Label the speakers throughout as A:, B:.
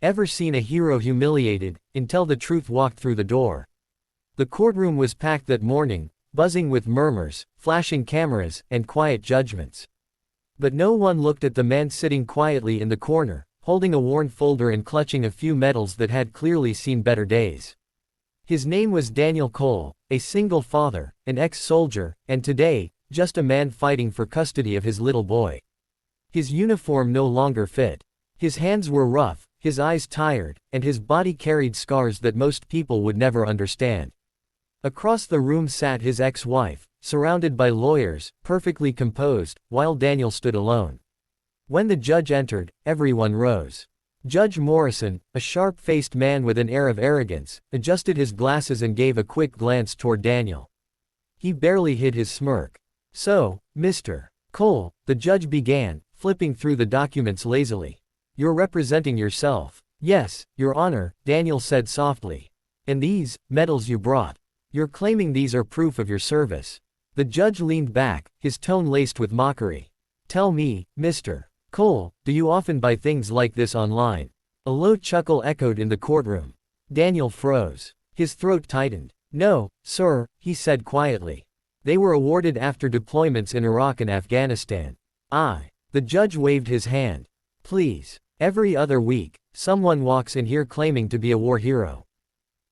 A: Ever seen a hero humiliated, until the truth walked through the door? The courtroom was packed that morning, buzzing with murmurs, flashing cameras, and quiet judgments. But no one looked at the man sitting quietly in the corner, holding a worn folder and clutching a few medals that had clearly seen better days. His name was Daniel Cole, a single father, an ex-soldier, and today, just a man fighting for custody of his little boy. His uniform no longer fit. His hands were rough, his eyes tired, and his body carried scars that most people would never understand. Across the room sat his ex-wife, surrounded by lawyers, perfectly composed, while Daniel stood alone. When the judge entered, everyone rose. Judge Morrison, a sharp-faced man with an air of arrogance, adjusted his glasses and gave a quick glance toward Daniel. He barely hid his smirk. "So, Mr. Cole," the judge began, flipping through the documents lazily. "You're representing yourself." "Yes, Your Honor," Daniel said softly. "And these medals you brought. You're claiming these are proof of your service." The judge leaned back, his tone laced with mockery. "Tell me, Mr. Cole, do you often buy things like this online?" A low chuckle echoed in the courtroom. Daniel froze. His throat tightened. "No, sir," he said quietly. "They were awarded after deployments in Iraq and Afghanistan." The judge waved his hand. "Please. Every other week, someone walks in here claiming to be a war hero.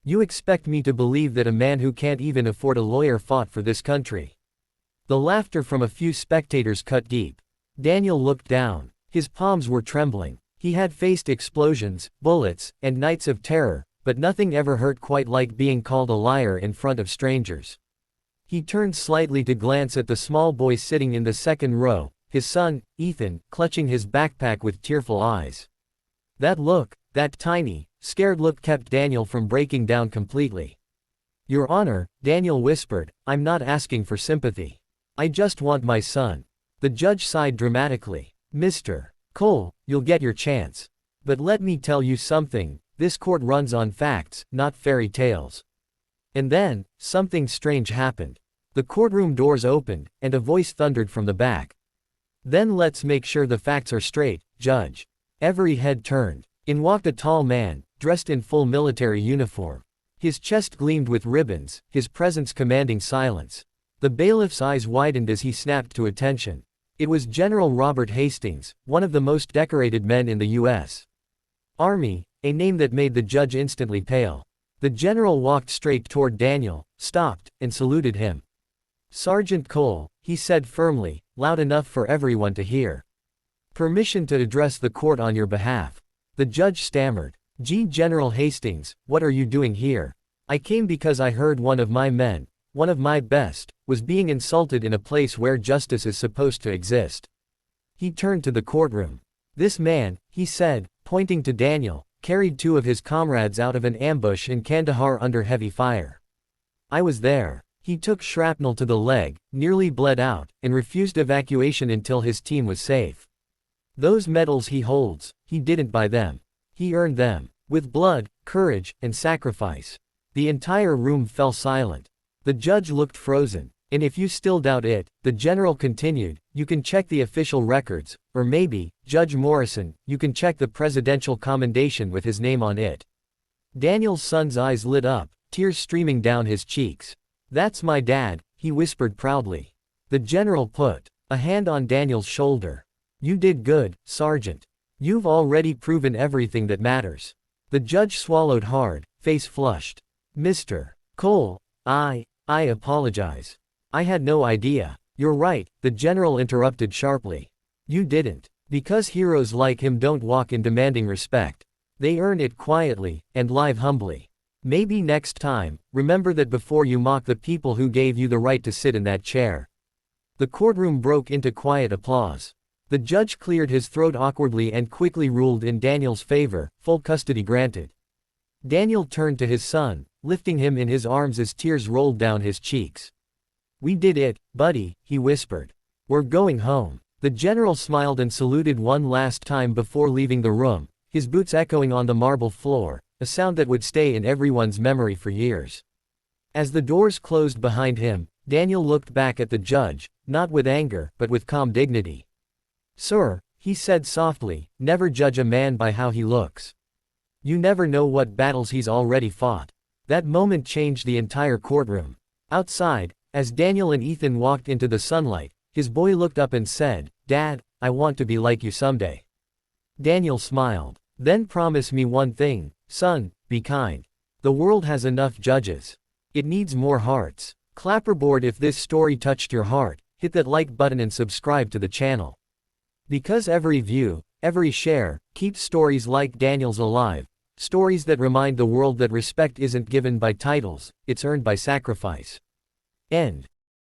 A: You expect me to believe that a man who can't even afford a lawyer fought for this country?" The laughter from a few spectators cut deep. Daniel looked down. His palms were trembling. He had faced explosions, bullets, and nights of terror, but nothing ever hurt quite like being called a liar in front of strangers. He turned slightly to glance at the small boy sitting in the second row, his son, Ethan, clutching his backpack with tearful eyes. That look, that tiny, scared look kept Daniel from breaking down completely. "Your Honor," Daniel whispered, "I'm not asking for sympathy. I just want my son." The judge sighed dramatically. "Mr. Cole, you'll get your chance. But let me tell you something, this court runs on facts, not fairy tales." And then, something strange happened. The courtroom doors opened, and a voice thundered from the back. "Then let's make sure the facts are straight, Judge." Every head turned. In walked a tall man, dressed in full military uniform. His chest gleamed with ribbons, his presence commanding silence. The bailiff's eyes widened as he snapped to attention. It was General Robert Hastings, one of the most decorated men in the U.S. Army, a name that made the judge instantly pale. The general walked straight toward Daniel, stopped, and saluted him. "Sergeant Cole," he said firmly, loud enough for everyone to hear. "Permission to address the court on your behalf." The judge stammered. "General Hastings, what are you doing here?" "I came because I heard one of my men, one of my best, was being insulted in a place where justice is supposed to exist." He turned to the courtroom. "This man," he said, pointing to Daniel, carried two of his comrades out of an ambush in Kandahar under heavy fire. "I was there." He took shrapnel to the leg, nearly bled out, and refused evacuation until his team was safe. "Those medals he holds, he didn't buy them. He earned them. With blood, courage, and sacrifice." The entire room fell silent. The judge looked frozen. "And if you still doubt it," the general continued, "you can check the official records, or maybe, Judge Morrison, you can check the presidential commendation with his name on it." Daniel's son's eyes lit up, tears streaming down his cheeks. "That's my dad," he whispered proudly. The general put a hand on Daniel's shoulder. "You did good, Sergeant. You've already proven everything that matters." The judge swallowed hard, face flushed. "Mr. Cole, I apologize. I had no idea." "You're right," the general interrupted sharply. "You didn't. Because heroes like him don't walk in demanding respect. They earn it quietly, and live humbly. Maybe next time, remember that before you mock the people who gave you the right to sit in that chair." The courtroom broke into quiet applause. The judge cleared his throat awkwardly and quickly ruled in Daniel's favor, full custody granted. Daniel turned to his son, lifting him in his arms as tears rolled down his cheeks. "We did it, buddy," he whispered. "We're going home." The general smiled and saluted one last time before leaving the room, his boots echoing on the marble floor, a sound that would stay in everyone's memory for years. As the doors closed behind him, Daniel looked back at the judge, not with anger, but with calm dignity. "Sir," he said softly, "never judge a man by how he looks. You never know what battles he's already fought. That moment changed the entire courtroom. Outside, as Daniel and Ethan walked into the sunlight, his boy looked up and said, "Dad, I want to be like you someday." Daniel smiled. "Then promise me one thing, son, be kind. The world has enough judges. It needs more hearts." Clapperboard, if this story touched your heart, hit that like button and subscribe to the channel. Because every view, every share, keeps stories like Daniel's alive. Stories that remind the world that respect isn't given by titles, it's earned by sacrifice. End.